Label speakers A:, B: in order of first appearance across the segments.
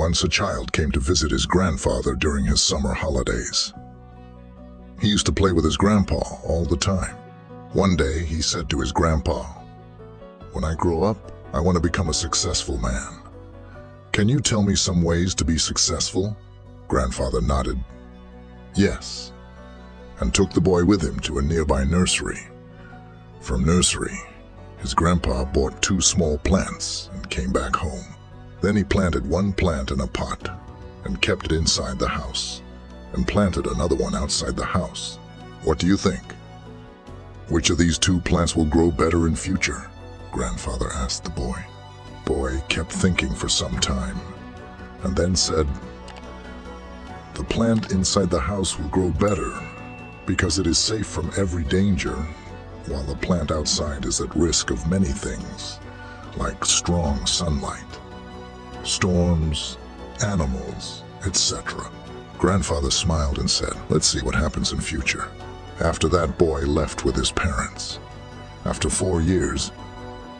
A: Once a child came to visit his grandfather during his summer holidays. He used to play with his grandpa all the time. One day he said to his grandpa, "When I grow up, I want to become a successful man. Can you tell me some ways to be successful?" Grandfather nodded. "Yes," and took the boy with him to a nearby nursery. From nursery, his grandpa bought 2 small plants and came back home. Then he planted one plant in a pot and kept it inside the house, and planted another one outside the house. "What do you think? Which of these 2 plants will grow better in future?" Grandfather asked the boy. Boy kept thinking for some time, and then said, "The plant inside the house will grow better because it is safe from every danger, while the plant outside is at risk of many things, like strong sunlight, storms, animals, etc." Grandfather smiled and said, "Let's see what happens in future." After that, boy left with his parents. After 4 years,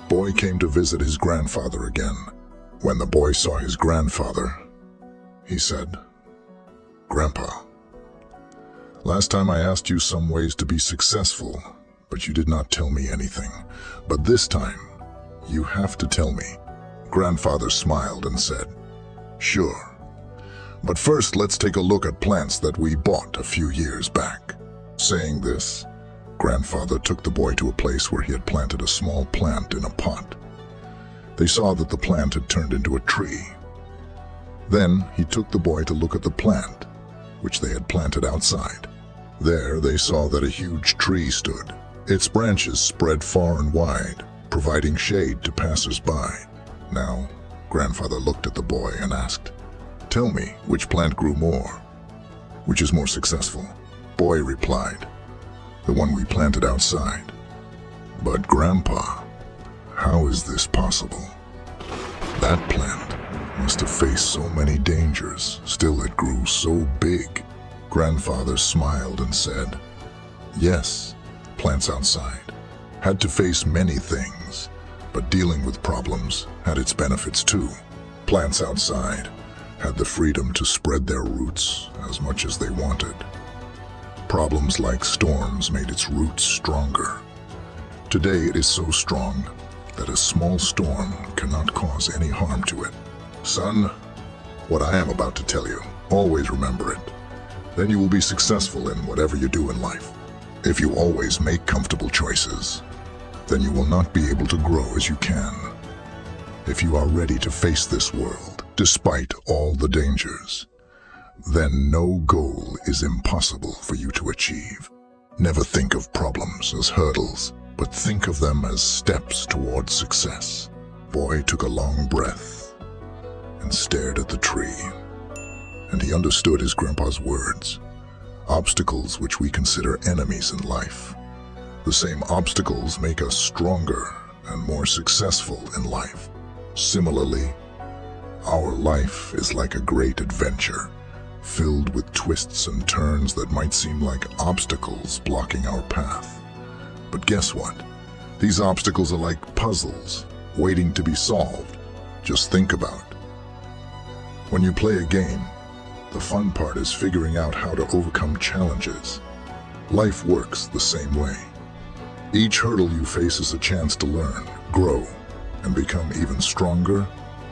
A: boy came to visit his grandfather again. When the boy saw his grandfather, he said, "Grandpa, last time I asked you some ways to be successful, but you did not tell me anything. But this time, you have to tell me." Grandfather smiled and said, "Sure. But first, let's take a look at plants that we bought a few years back." Saying this, Grandfather took the boy to a place where he had planted a small plant in a pot. They saw that the plant had turned into a tree. Then he took the boy to look at the plant, which they had planted outside. There they saw that a huge tree stood. Its branches spread far and wide, providing shade to passers-by. Now, Grandfather looked at the boy and asked, "Tell me, which plant grew more? Which is more successful?" Boy replied, "The one we planted outside." "But Grandpa, how is this possible? That plant must have faced so many dangers, still it grew so big." Grandfather smiled and said, "Yes, plants outside had to face many things, but dealing with problems had its benefits too. Plants outside had the freedom to spread their roots as much as they wanted. Problems like storms made its roots stronger. Today it is so strong that a small storm cannot cause any harm to it. Son, what I am about to tell you, always remember it. Then you will be successful in whatever you do in life. If you always make comfortable choices, then you will not be able to grow as you can. If you are ready to face this world, despite all the dangers, then no goal is impossible for you to achieve. Never think of problems as hurdles, but think of them as steps towards success." Boy took a long breath and stared at the tree, and he understood his grandpa's words. Obstacles which we consider enemies in life, the same obstacles make us stronger and more successful in life. Similarly, our life is like a great adventure, filled with twists and turns that might seem like obstacles blocking our path. But guess what? These obstacles are like puzzles, waiting to be solved. Just think about it. When you play a game, the fun part is figuring out how to overcome challenges. Life works the same way. Each hurdle you face is a chance to learn, grow, and become even stronger,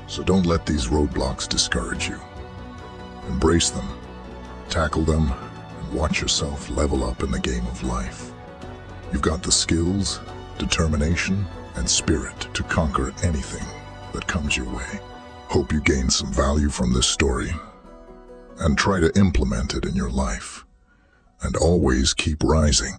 A: so don't let these roadblocks discourage you. Embrace them, tackle them, and watch yourself level up in the game of life. You've got the skills, determination, and spirit to conquer anything that comes your way. Hope you gain some value from this story, and try to implement it in your life. And always keep rising.